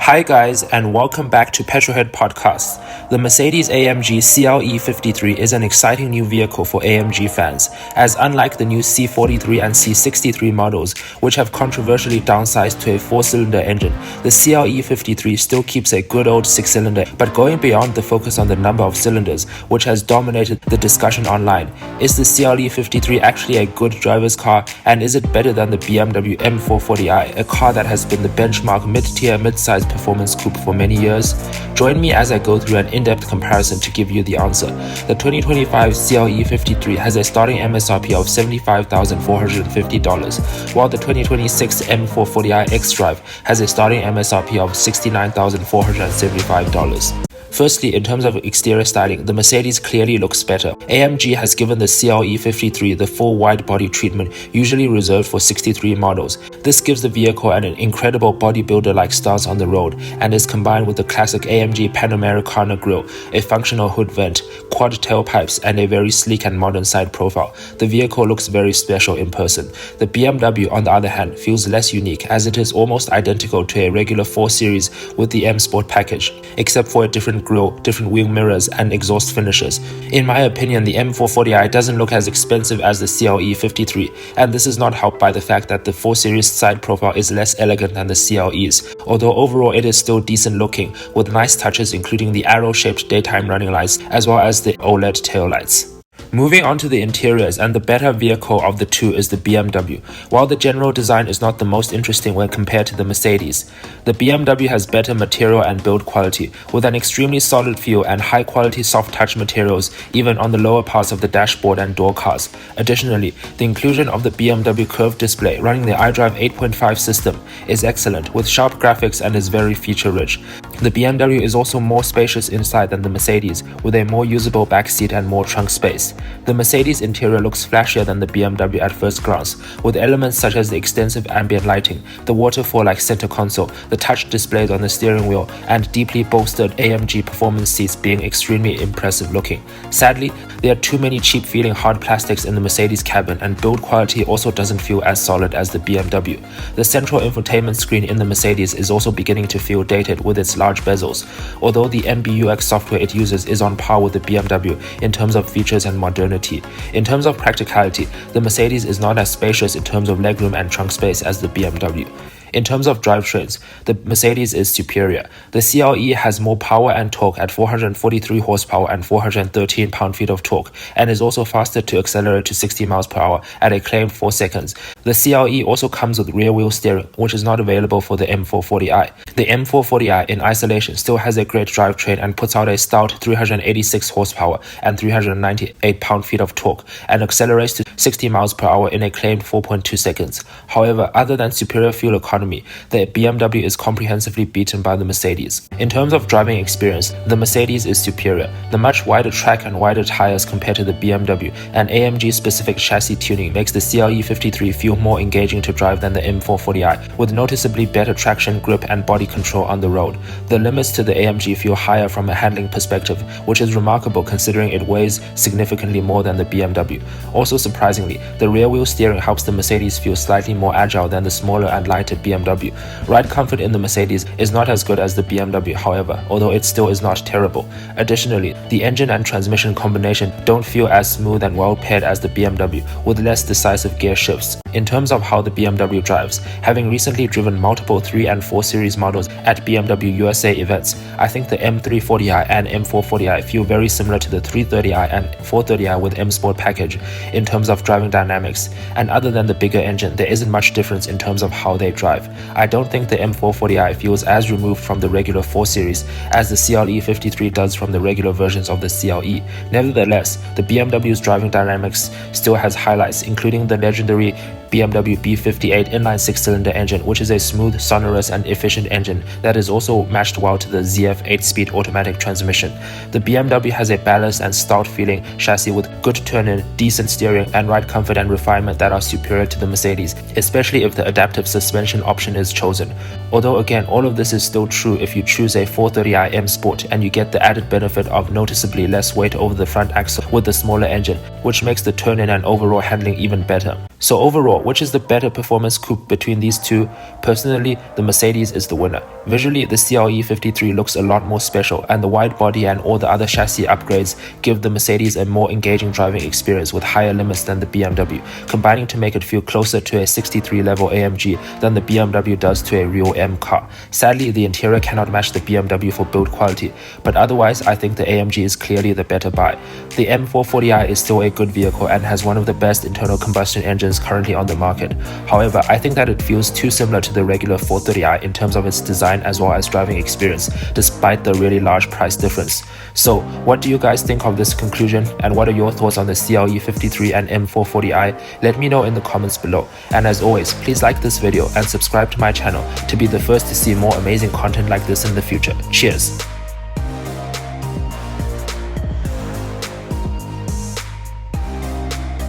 Hi guys, and welcome back to Petrolhead Podcasts. The Mercedes-AMG CLE 53 is an exciting new vehicle for AMG fans, as unlike the new C43 and C63 models, which have controversially downsized to a 4-cylinder engine, the CLE 53 still keeps a good old 6-cylinder, but going beyond the focus on the number of cylinders, which has dominated the discussion online. Is the CLE 53 actually a good driver's car, and is it better than the BMW M440i, a car that has been the benchmark mid-tier, mid-size performance coupe for many years? Join me as I go through an in-depth comparison to give you the answer. The 2025 CLE 53 has a starting MSRP of $75,450, while the 2026 M440i xDrive has a starting MSRP of $69,475. Firstly, in terms of exterior styling, the Mercedes clearly looks better. AMG has given the CLE 53 the full wide-body treatment usually reserved for 63 models. This gives the vehicle an incredible bodybuilder-like stance on the road and is combined with the classic AMG Panamericana grille, a functional hood vent, quad tailpipes, and a very sleek and modern side profile. The vehicle looks very special in person. The BMW, on the other hand, feels less unique as it is almost identical to a regular 4 Series with the M Sport package, except for a different grille, different wheel mirrors, and exhaust finishes. In my opinion, the M440i doesn't look as expensive as the CLE 53, and this is not helped by the fact that the 4 Series side profile is less elegant than the CLE's, although overall it is still decent looking, with nice touches including the arrow-shaped daytime running lights as well as the OLED taillights. Moving on to the interiors, and the better vehicle of the two is the BMW. While the general design is not the most interesting when compared to the Mercedes, the BMW has better material and build quality, with an extremely solid feel and high quality soft touch materials even on the lower parts of the dashboard and door cars. Additionally, the inclusion of the BMW curved display running the iDrive 8.5 system is excellent, with sharp graphics, and is very feature rich. The BMW is also more spacious inside than the Mercedes, with a more usable back seat and more trunk space. The Mercedes interior looks flashier than the BMW at first glance, with elements such as the extensive ambient lighting, the waterfall-like center console, the touch displays on the steering wheel, and deeply bolstered AMG performance seats being extremely impressive looking. Sadly, there are too many cheap-feeling hard plastics in the Mercedes cabin, and build quality also doesn't feel as solid as the BMW. The central infotainment screen in the Mercedes is also beginning to feel dated with its large bezels, although the MBUX software it uses is on par with the BMW in terms of features and modernity. In terms of practicality, the Mercedes is not as spacious in terms of legroom and trunk space as the BMW. In terms of drivetrains, the Mercedes is superior. The CLE has more power and torque at 443 horsepower and 413 pound-feet of torque, and is also faster to accelerate to 60 miles per hour at a claimed 4 seconds. The CLE also comes with rear-wheel steering, which is not available for the M440i. The M440i in isolation still has a great drivetrain and puts out a stout 386 horsepower and 398 pound-feet of torque, and accelerates to 60 miles per hour in a claimed 4.2 seconds. However, other than superior fuel economy, the BMW is comprehensively beaten by the Mercedes. In terms of driving experience, the Mercedes is superior. The much wider track and wider tires compared to the BMW and AMG-specific chassis tuning makes the CLE 53 feel more engaging to drive than the M440i, with noticeably better traction, grip, and body control on the road. The limits to the AMG feel higher from a handling perspective, which is remarkable considering it weighs significantly more than the BMW. Also surprisingly, the rear-wheel steering helps the Mercedes feel slightly more agile than the smaller and lighter BMW. Ride comfort in the Mercedes is not as good as the BMW, however, although it still is not terrible. Additionally, the engine and transmission combination don't feel as smooth and well paired as the BMW, with less decisive gear shifts. In terms of how the BMW drives, having recently driven multiple 3 and 4 Series models at BMW USA events, I think the M340i and M440i feel very similar to the 330i and 430i with M Sport package in terms of driving dynamics, and other than the bigger engine, there isn't much difference in terms of how they drive. I don't think the M440i feels as removed from the regular 4 Series as the CLE 53 does from the regular versions of the CLE. Nevertheless, the BMW's driving dynamics still has highlights, including the legendary BMW B58 inline 6-cylinder engine, which is a smooth, sonorous, and efficient engine that is also matched well to the ZF 8-speed automatic transmission. The BMW has a balanced and stout-feeling chassis with good turn-in, decent steering, and ride comfort and refinement that are superior to the Mercedes, especially if the adaptive suspension option is chosen. Although again, all of this is still true if you choose a 430i M Sport, and you get the added benefit of noticeably less weight over the front axle with the smaller engine, which makes the turn-in and overall handling even better. So overall, which is the better performance coupe between these two? Personally, the Mercedes is the winner. Visually, the CLE 53 looks a lot more special, and the wide body and all the other chassis upgrades give the Mercedes a more engaging driving experience with higher limits than the BMW, combining to make it feel closer to a 63 level AMG than the BMW does to a real M car. Sadly, the interior cannot match the BMW for build quality, but otherwise I think the AMG is clearly the better buy. The M440i is still a good vehicle and has one of the best internal combustion engines currently on the market. However, I think that it feels too similar to the regular 430i in terms of its design as well as driving experience, despite the really large price difference. So, what do you guys think of this conclusion, and what are your thoughts on the CLE 53 and M440i? Let me know in the comments below. And as always, please like this video and subscribe to my channel to be the first to see more amazing content like this in the future. Cheers!